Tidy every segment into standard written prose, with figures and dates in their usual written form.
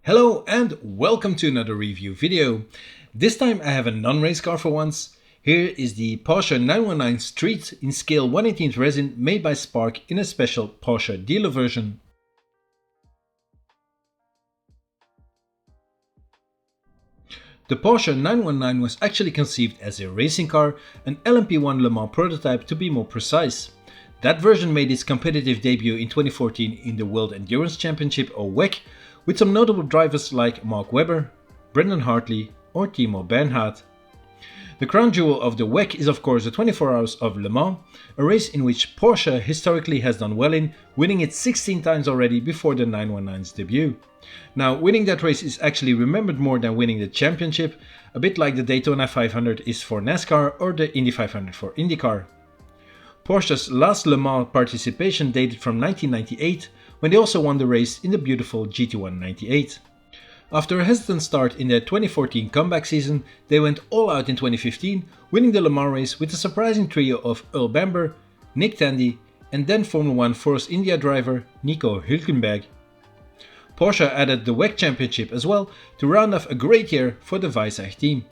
Hello and welcome to another review video. This time I have a non-race car for once. Here is the Porsche 919 Street in scale 1/18 resin made by Spark in a special Porsche dealer version. The Porsche 919 was actually conceived as a racing car, an LMP1 Le Mans prototype to be more precise. That version made its competitive debut in 2014 in the World Endurance Championship or WEC, with some notable drivers like Mark Webber, Brendan Hartley or Timo Bernhard. The crown jewel of the WEC is of course the 24 Hours of Le Mans, a race in which Porsche historically has done well in, winning it 16 times already before the 919's debut. Now, winning that race is actually remembered more than winning the championship, a bit like the Daytona 500 is for NASCAR or the Indy 500 for IndyCar. Porsche's last Le Mans participation dated from 1998, when they also won the race in the beautiful GT1 98. After a hesitant start in their 2014 comeback season, they went all out in 2015, winning the Le Mans race with a surprising trio of Earl Bamber, Nick Tandy and then Formula 1 Force India driver Nico Hülkenberg. Porsche added the WEC Championship as well to round off a great year for the Weissach team.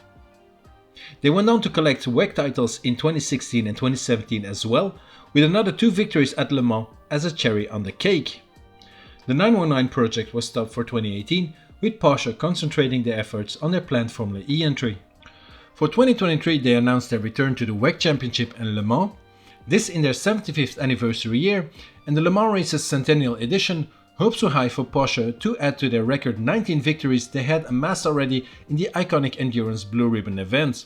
They went on to collect WEC titles in 2016 and 2017 as well, with another 2 victories at Le Mans as a cherry on the cake. The 919 project was stopped for 2018, with Porsche concentrating their efforts on their planned Formula E entry. For 2023 they announced their return to the WEC Championship and Le Mans, this in their 75th anniversary year, and the Le Mans race's centennial edition. Hopes were high for Porsche to add to their record 19 victories they had amassed already in the iconic endurance Blue Ribbon event.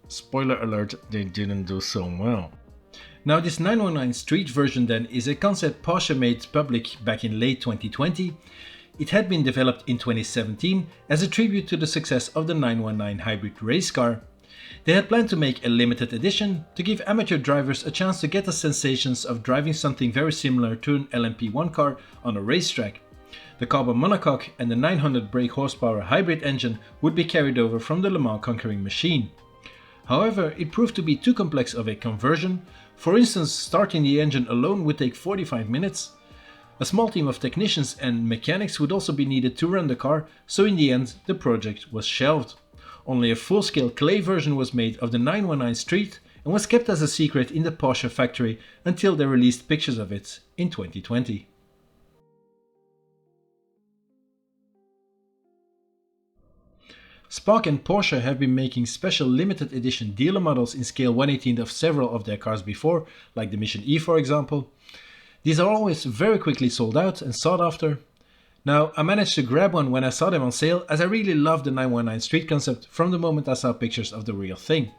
Spoiler alert, they didn't do so well. Now this 919 Street version then is a concept Porsche made public back in late 2020. It had been developed in 2017 as a tribute to the success of the 919 hybrid race car. They had planned to make a limited edition to give amateur drivers a chance to get the sensations of driving something very similar to an LMP1 car on a racetrack. The carbon monocoque and the 900 brake horsepower hybrid engine would be carried over from the Le Mans conquering machine. However, it proved to be too complex of a conversion. For instance, starting the engine alone would take 45 minutes. A small team of technicians and mechanics would also be needed to run the car, so in the end the project was shelved. Only a full-scale clay version was made of the 919 Street and was kept as a secret in the Porsche factory until they released pictures of it in 2020. Spark and Porsche have been making special limited edition dealer models in scale 1/18 of several of their cars before, like the Mission E for example. These are always very quickly sold out and sought after. Now, I managed to grab one when I saw them on sale, as I really love the 919 Street concept from the moment I saw pictures of the real thing.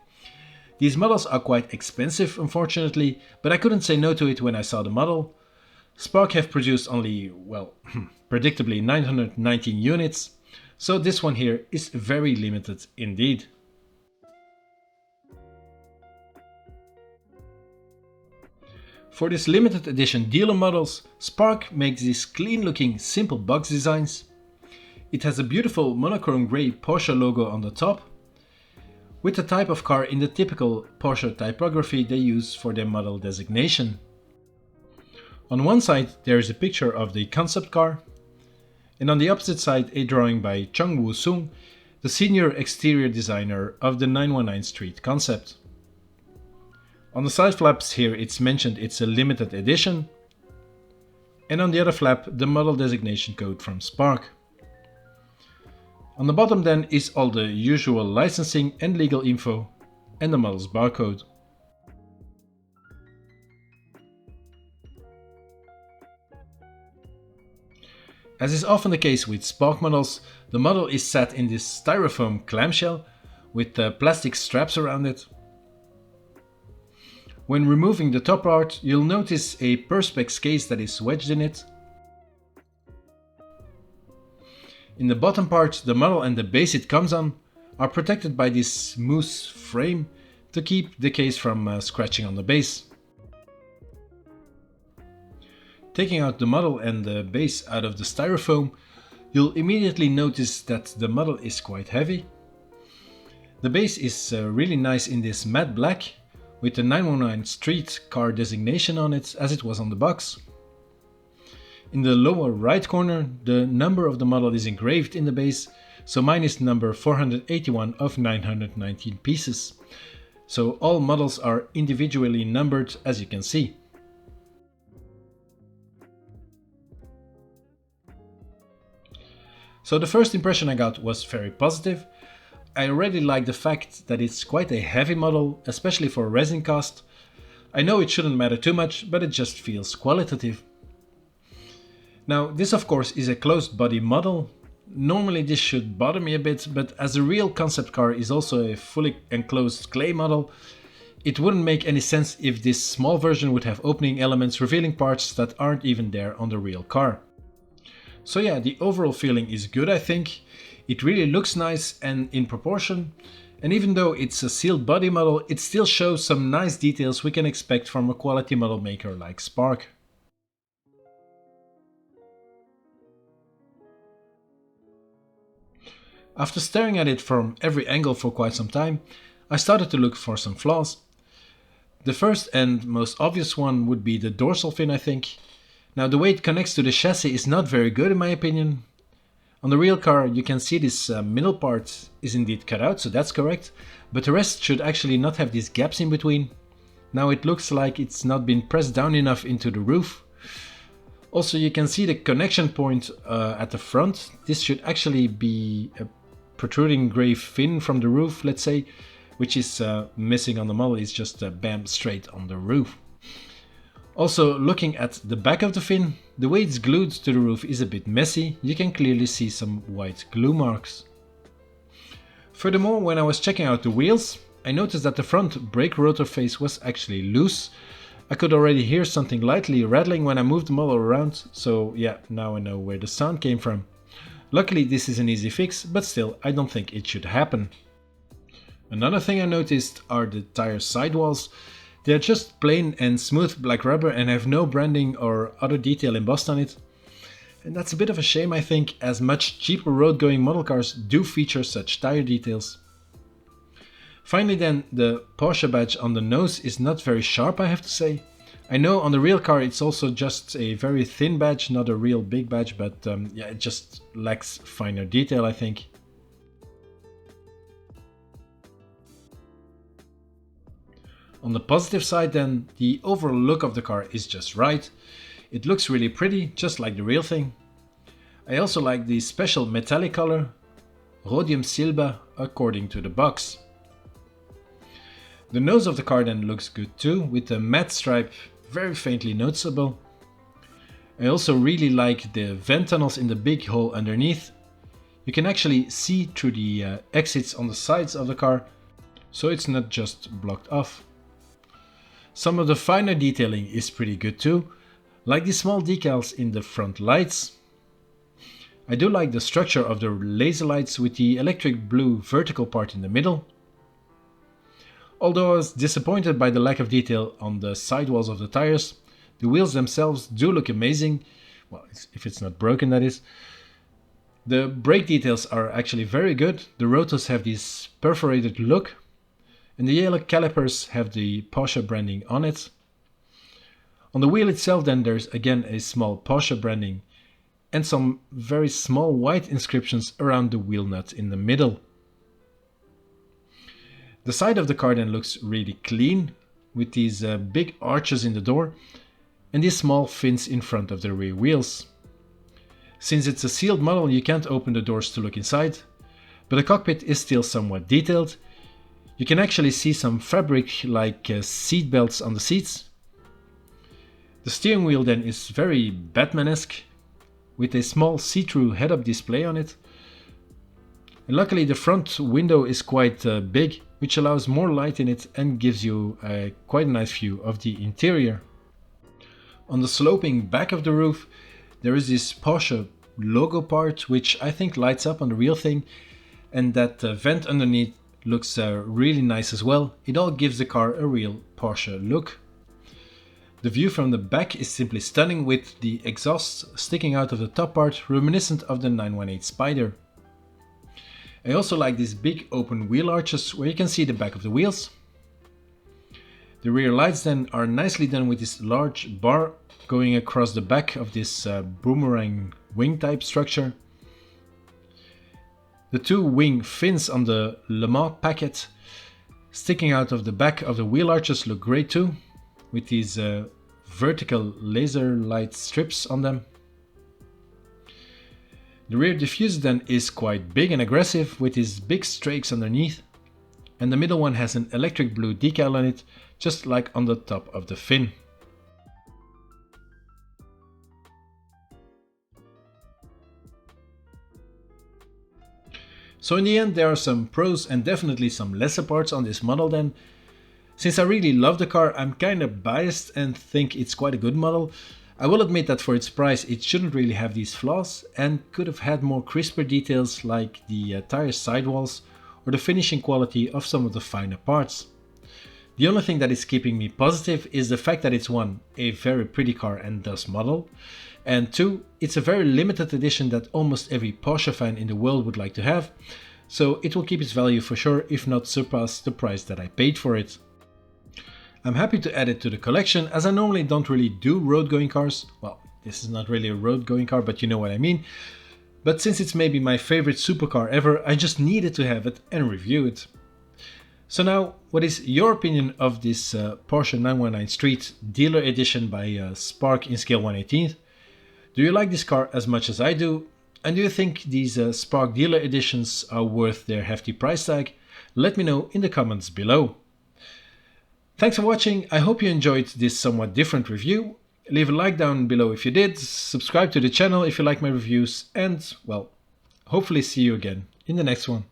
These models are quite expensive unfortunately, but I couldn't say no to it when I saw the model. Spark have produced only, well, predictably 919 units, so this one here is very limited indeed. For this limited edition dealer models, Spark makes these clean looking simple box designs. It has a beautiful monochrome grey Porsche logo on the top, with the type of car in the typical Porsche typography they use for their model designation. On one side there is a picture of the concept car, and on the opposite side a drawing by Chung Woo Sung, the senior exterior designer of the 919 Street concept. On the side flaps here it's mentioned it's a limited edition, and on the other flap the model designation code from Spark. On the bottom then is all the usual licensing and legal info and the model's barcode. As is often the case with Spark models, the model is set in this styrofoam clamshell with plastic straps around it. When removing the top part, you'll notice a Perspex case that is wedged in it. In the bottom part, the model and the base it comes on are protected by this smooth frame to keep the case from scratching on the base. Taking out the model and the base out of the styrofoam, you'll immediately notice that the model is quite heavy. The base is really nice in this matte black, with the 919 Street car designation on it as it was on the box. In the lower right corner, the number of the model is engraved in the base, so mine is number 481 of 919 pieces. So all models are individually numbered, as you can see. So the first impression I got was very positive. I already like the fact that it's quite a heavy model, especially for resin cast. I know it shouldn't matter too much, but it just feels qualitative. Now, this of course is a closed body model. Normally this should bother me a bit, but as a real concept car is also a fully enclosed clay model, it wouldn't make any sense if this small version would have opening elements revealing parts that aren't even there on the real car. So yeah, the overall feeling is good, I think. It really looks nice and in proportion. And even though it's a sealed body model, it still shows some nice details we can expect from a quality model maker like Spark. After staring at it from every angle for quite some time, I started to look for some flaws. The first and most obvious one would be the dorsal fin, I think. Now, the way it connects to the chassis is not very good in my opinion. On the real car you can see this middle part is indeed cut out, so that's correct, but the rest should actually not have these gaps in between. Now it looks like it's not been pressed down enough into the roof. Also, you can see the connection point at the front. This should actually be a protruding grey fin from the roof, let's say, which is missing on the model. It's just bam, straight on the roof. Also, looking at the back of the fin, the way it's glued to the roof is a bit messy. You can clearly see some white glue marks. Furthermore, when I was checking out the wheels, I noticed that the front brake rotor face was actually loose. I could already hear something lightly rattling when I moved the model around, so yeah, now I know where the sound came from. Luckily this is an easy fix, but still I don't think it should happen. Another thing I noticed are the tire sidewalls. They are just plain and smooth black rubber and have no branding or other detail embossed on it. And that's a bit of a shame, I think, as much cheaper road-going model cars do feature such tire details. Finally then, the Porsche badge on the nose is not very sharp, I have to say. I know on the real car it's also just a very thin badge, not a real big badge, but yeah, it just lacks finer detail, I think. On the positive side then, the overall look of the car is just right. It looks really pretty, just like the real thing. I also like the special metallic color, rhodium silber, according to the box. The nose of the car then looks good too, with the matte stripe very faintly noticeable. I also really like the vent tunnels in the big hole underneath. You can actually see through the exits on the sides of the car, so it's not just blocked off. Some of the finer detailing is pretty good too, like the small decals in the front lights. I do like the structure of the laser lights with the electric blue vertical part in the middle. Although I was disappointed by the lack of detail on the sidewalls of the tires, the wheels themselves do look amazing, well, if it's not broken that is. The brake details are actually very good. The rotors have this perforated look, and the yellow calipers have the Porsche branding on it. On the wheel itself then there's again a small Porsche branding and some very small white inscriptions around the wheel nut in the middle. The side of the car then looks really clean, with these big arches in the door and these small fins in front of the rear wheels. Since it's a sealed model you can't open the doors to look inside, but the cockpit is still somewhat detailed. You can actually see some fabric like seat belts on the seats. The steering wheel then is very Batman-esque, with a small see-through head-up display on it. And luckily the front window is quite big, which allows more light in it and gives you quite a nice view of the interior. On the sloping back of the roof there is this Porsche logo part, which I think lights up on the real thing, and that vent underneath looks really nice as well. It all gives the car a real Porsche look. The view from the back is simply stunning, with the exhaust sticking out of the top part, reminiscent of the 918 Spider. I also like these big open wheel arches where you can see the back of the wheels. The rear lights then are nicely done with this large bar going across the back of this boomerang wing type structure. The two wing fins on the Le Mans packet sticking out of the back of the wheel arches look great too, with these vertical laser light strips on them. The rear diffuser then is quite big and aggressive with these big strakes underneath, and the middle one has an electric blue decal on it, just like on the top of the fin. So in the end, there are some pros and definitely some lesser parts on this model then. Since I really love the car, I'm kinda biased and think it's quite a good model. I will admit that for its price it shouldn't really have these flaws and could have had more crisper details like the tire sidewalls or the finishing quality of some of the finer parts. The only thing that is keeping me positive is the fact that it's one, a very pretty car and thus model, and two, it's a very limited edition that almost every Porsche fan in the world would like to have, so it will keep its value for sure, if not surpass the price that I paid for it. I'm happy to add it to the collection as I normally don't really do road going cars. Well, this is not really a road going car, but you know what I mean. But since it's maybe my favorite supercar ever, I just needed to have it and review it. So now, what is your opinion of this Porsche 919 Street Dealer Edition by Spark in scale 1/18? Do you like this car as much as I do? And do you think these Spark Dealer Editions are worth their hefty price tag? Let me know in the comments below. Thanks for watching, I hope you enjoyed this somewhat different review. Leave a like down below if you did, subscribe to the channel if you like my reviews, and, well, hopefully see you again in the next one.